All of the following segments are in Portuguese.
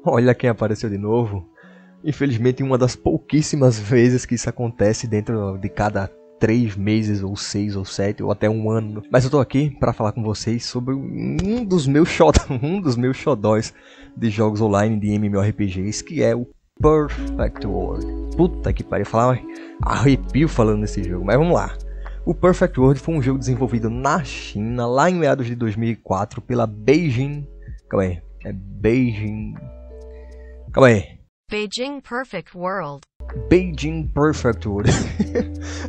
Olha quem apareceu de novo. Infelizmente, uma das pouquíssimas vezes que isso acontece dentro de cada 3 meses, ou 6, ou 7, ou até um ano. Mas eu tô aqui para falar com vocês sobre um dos meus xodóis de jogos online de MMORPGs, que é o Perfect World. Puta que pariu, falar arrepio falando nesse jogo, mas vamos lá. O Perfect World foi um jogo desenvolvido na China, lá em meados de 2004, pela Beijing... Calma aí, é Beijing... Calma aí. Beijing Perfect World. Beijing Perfect World.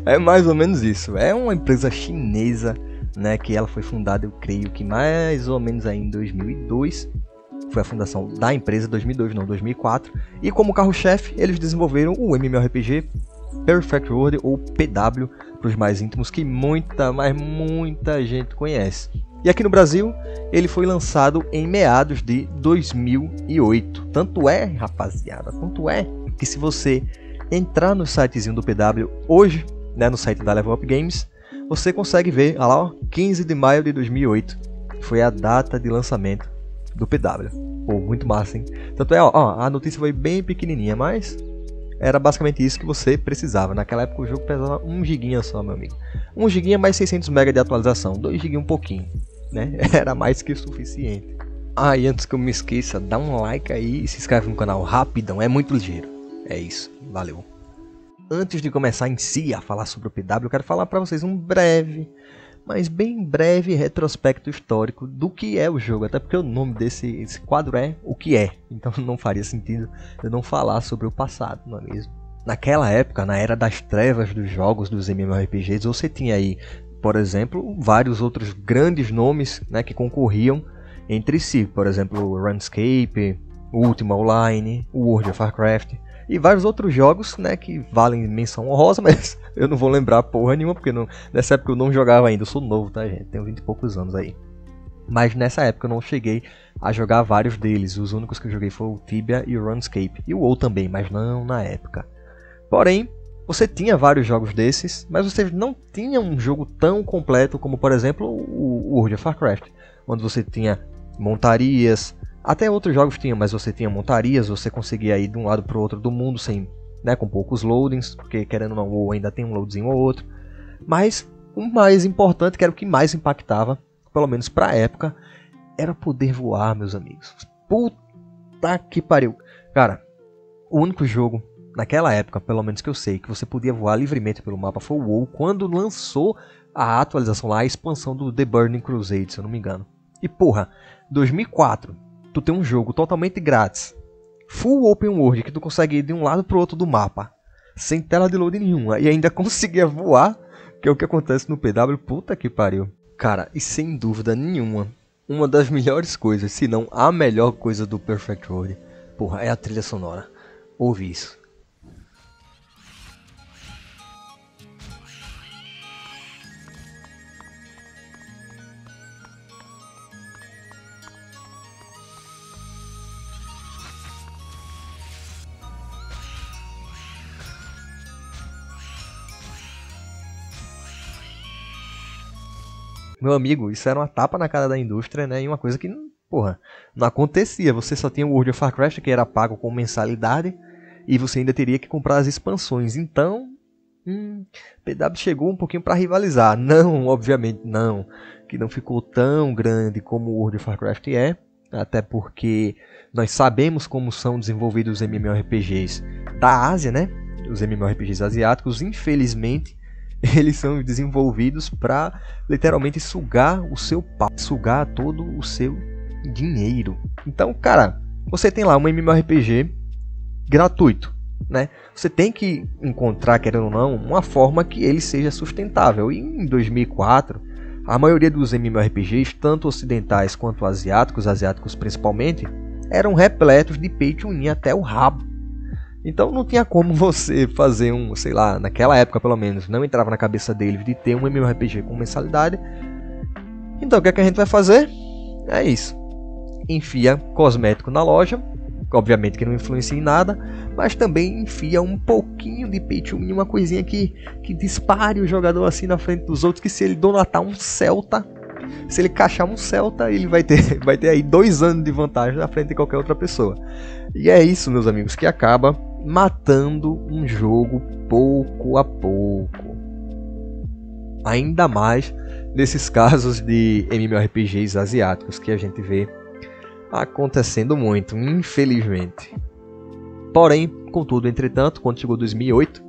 É mais ou menos isso. É uma empresa chinesa, né, que ela foi fundada, eu creio que mais ou menos aí em 2002. Foi a fundação da empresa, 2002 não, 2004. E como carro-chefe, eles desenvolveram o MMORPG Perfect World, ou PW, para os mais íntimos, que muita gente conhece. E aqui no Brasil, ele foi lançado em meados de 2008. Tanto é, rapaziada, tanto é que se você entrar no sitezinho do PW hoje, né, no site da Level Up Games, você consegue ver, olha lá, ó, 15 de maio de 2008. Foi a data de lançamento do PW. Pô, muito massa, hein? Tanto é, ó, a notícia foi bem pequenininha, mas era basicamente isso que você precisava. Naquela época o jogo pesava 1 GB só, meu amigo. 1 GB mais 600 MB de atualização, 2 GB um pouquinho, né? Era mais que o suficiente. Ah, e antes que eu me esqueça, dá um like aí e se inscreve no canal rapidão, é muito ligeiro. É isso, valeu. Antes de começar em si a falar sobre o PW, eu quero falar para vocês um breve, mas bem breve retrospecto histórico do que é o jogo, até porque o nome desse quadro é o que é, então não faria sentido eu não falar sobre o passado, não é mesmo? Naquela época, na era das trevas dos jogos dos MMORPGs, você tinha aí, por exemplo, vários outros grandes nomes, né, que concorriam entre si, por exemplo, o RuneScape, o Ultima Online, o World of Warcraft e vários outros jogos, né, que valem menção honrosa, mas eu não vou lembrar porra nenhuma, porque nessa época eu não jogava ainda, eu sou novo, tá, gente? Tenho 20 e poucos anos aí. Mas nessa época eu não cheguei a jogar vários deles, os únicos que eu joguei foram o Tibia e o RuneScape, e o WoW também, mas não na época. Porém, você tinha vários jogos desses, mas você não tinha um jogo tão completo como, por exemplo, o World of Warcraft, onde você tinha montarias. Até outros jogos tinham, mas você tinha montarias, você conseguia ir de um lado para o outro do mundo sem, né, com poucos loadings, porque querendo ou não, o WoW ainda tem um loadzinho ou outro. Mas o mais importante, que era o que mais impactava, pelo menos para a época, era poder voar, meus amigos. Puta que pariu. Cara, o único jogo, naquela época, pelo menos que eu sei, que você podia voar livremente pelo mapa foi o WoW, quando lançou a atualização lá, a expansão do The Burning Crusade, se eu não me engano. E porra, 2004... tu tem um jogo totalmente grátis, full open world, que tu consegue ir de um lado pro outro do mapa, sem tela de load nenhuma, e ainda conseguia voar, que é o que acontece no PW, puta que pariu. Cara, e sem dúvida nenhuma, uma das melhores coisas, se não a melhor coisa do Perfect World, porra, é a trilha sonora. Ouve isso. Meu amigo, isso era uma tapa na cara da indústria, né? E uma coisa que, porra, não acontecia. Você só tinha o World of Warcraft, que era pago com mensalidade, e você ainda teria que comprar as expansões. Então, PW chegou um pouquinho para rivalizar. Não, obviamente não, que não ficou tão grande como o World of Warcraft é, até porque nós sabemos como são desenvolvidos os MMORPGs da Ásia, né? Os MMORPGs asiáticos, infelizmente, eles são desenvolvidos para literalmente sugar o seu pau, sugar todo o seu dinheiro. Então, cara, você tem lá um MMORPG gratuito, né? Você tem que encontrar, querendo ou não, uma forma que ele seja sustentável. E em 2004, a maioria dos MMORPGs, tanto ocidentais quanto asiáticos principalmente, eram repletos de pay to win até o rabo. Então não tinha como você fazer sei lá, naquela época pelo menos, não entrava na cabeça deles de ter um MMORPG com mensalidade. Então o que é que a gente vai fazer? É isso. Enfia cosmético na loja, obviamente que não influencia em nada, mas também enfia um pouquinho de pay to win, uma coisinha que dispare o jogador assim na frente dos outros, que se ele donatar um Celta, Se ele caixar um Celta, ele vai ter aí 2 anos de vantagem na frente de qualquer outra pessoa. E é isso, meus amigos, que acaba matando um jogo pouco a pouco. Ainda mais nesses casos de MMORPGs asiáticos que a gente vê acontecendo muito, infelizmente. Porém, contudo, entretanto, quando chegou 2008,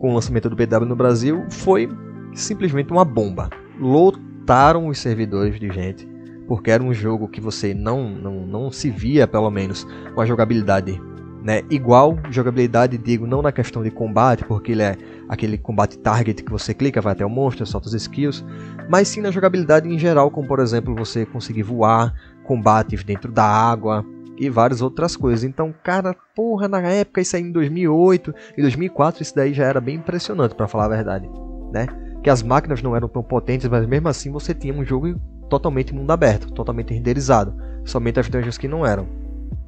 com o lançamento do PW no Brasil, foi simplesmente uma bomba. Lotaram os servidores de gente, porque era um jogo que você não se via, pelo menos, uma jogabilidade, né, igual jogabilidade, digo, não na questão de combate, porque ele é aquele combate target que você clica, vai até o monstro, solta os skills, mas sim na jogabilidade em geral, como por exemplo você conseguir voar, combates dentro da água e várias outras coisas. Então, cara, porra, na época, isso aí em 2008 e 2004, isso daí já era bem impressionante, pra falar a verdade, né? Que as máquinas não eram tão potentes, mas mesmo assim você tinha um jogo totalmente mundo aberto, totalmente renderizado, somente as dungeons que não eram.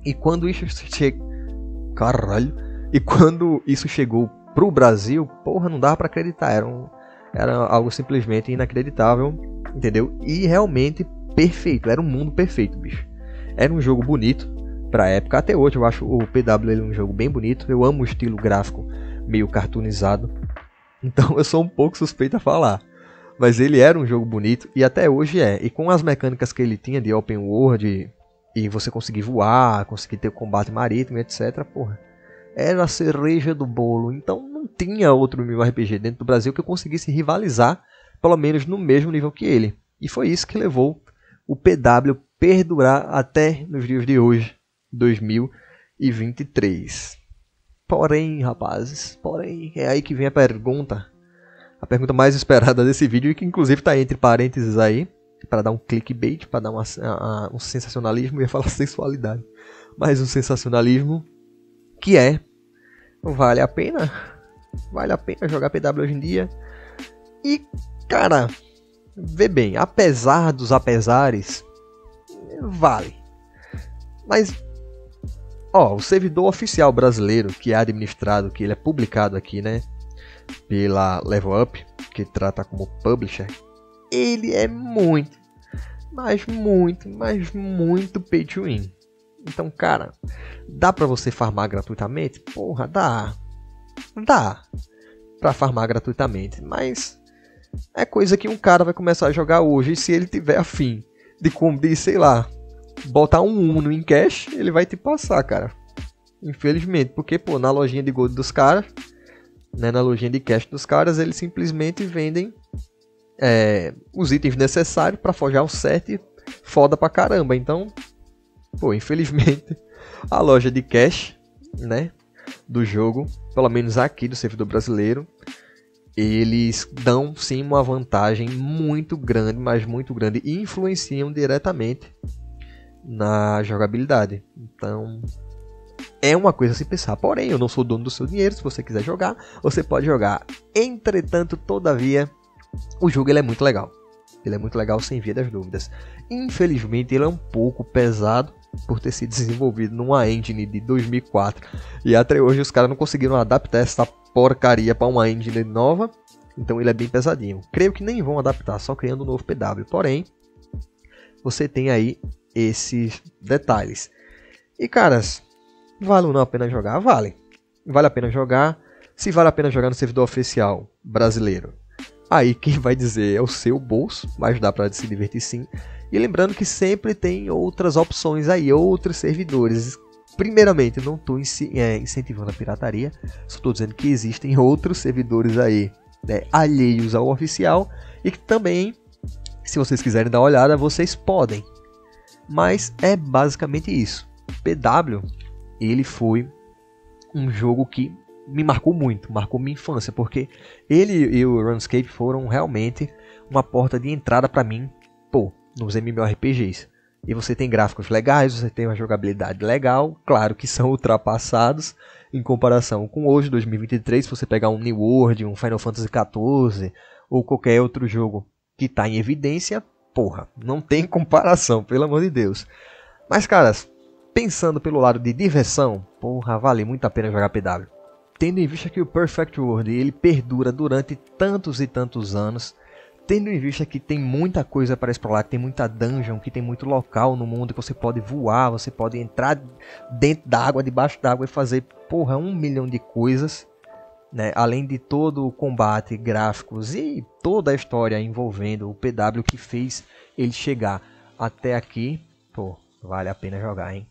E quando isso chegou pro Brasil, porra, não dava pra acreditar, era algo simplesmente inacreditável, entendeu? E realmente perfeito, era um mundo perfeito, bicho. Era um jogo bonito pra época, até hoje eu acho o PW ele um jogo bem bonito, eu amo o estilo gráfico meio cartoonizado, então eu sou um pouco suspeito a falar, mas ele era um jogo bonito e até hoje é, e com as mecânicas que ele tinha de open world, e você conseguir voar, conseguir ter combate marítimo, etc, porra, era a cereja do bolo. Então não tinha outro MMORPG dentro do Brasil que eu conseguisse rivalizar, pelo menos no mesmo nível que ele, e foi isso que levou o PW perdurar até nos dias de hoje, 2023. Porém, rapazes, é aí que vem a pergunta mais esperada desse vídeo, e que inclusive está entre parênteses aí, para dar um clickbait, para dar um sensacionalismo, eu ia falar sensualidade, mas um sensacionalismo, que é, vale a pena jogar PW hoje em dia? E, cara, vê bem, apesar dos apesares, vale. Mas, o servidor oficial brasileiro, que é administrado, que ele é publicado aqui, né, pela Level Up, que trata como publisher, ele é muito pay to win. Então, cara, dá pra você farmar gratuitamente? Porra, dá pra farmar gratuitamente, mas é coisa que um cara vai começar a jogar hoje, e se ele tiver afim de, sei lá, botar um Uno em cash, ele vai te passar, cara. Infelizmente, porque, pô, na lojinha de gold dos caras, né, na lojinha de cash dos caras, eles simplesmente vendem os itens necessários para forjar o set foda pra caramba. Então, pô, infelizmente, a loja de cash, né, do jogo, pelo menos aqui do servidor brasileiro, eles dão sim uma vantagem muito grande, mas muito grande, e influenciam diretamente na jogabilidade. Então, é uma coisa a se pensar. Porém, eu não sou dono do seu dinheiro. Se você quiser jogar, você pode jogar. Entretanto, todavia, o jogo ele é muito legal. Ele é muito legal, sem via das dúvidas. Infelizmente, ele é um pouco pesado por ter sido desenvolvido numa engine de 2004. E até hoje os caras não conseguiram adaptar essa porcaria para uma engine nova. Então ele é bem pesadinho. Creio que nem vão adaptar, só criando um novo PW. Porém, você tem aí esses detalhes. E caras, vale ou não a pena jogar? Vale. Vale a pena jogar. Se vale a pena jogar no servidor oficial brasileiro, aí quem vai dizer é o seu bolso, mas dá para se divertir sim. E lembrando que sempre tem outras opções aí, outros servidores. Primeiramente, não estou incentivando a pirataria, só estou dizendo que existem outros servidores aí, né, alheios ao oficial, e que também, se vocês quiserem dar uma olhada, vocês podem. Mas é basicamente isso. PW, ele foi um jogo que me marcou muito, marcou minha infância, porque ele e o RuneScape foram realmente uma porta de entrada para mim, nos MMORPGs. E você tem gráficos legais, você tem uma jogabilidade legal, claro que são ultrapassados em comparação com hoje, 2023, se você pegar um New World, um Final Fantasy XIV, ou qualquer outro jogo que está em evidência, não tem comparação, pelo amor de Deus. Mas, caras, pensando pelo lado de diversão, vale muito a pena jogar PW. Tendo em vista que o Perfect World ele perdura durante tantos e tantos anos, tendo em vista que tem muita coisa para explorar, que tem muita dungeon, que tem muito local no mundo, que você pode voar, você pode entrar dentro da água, debaixo da água e fazer, porra, 1 milhão de coisas, né? Além de todo o combate, gráficos e toda a história envolvendo o PW que fez ele chegar até aqui, pô, vale a pena jogar, hein?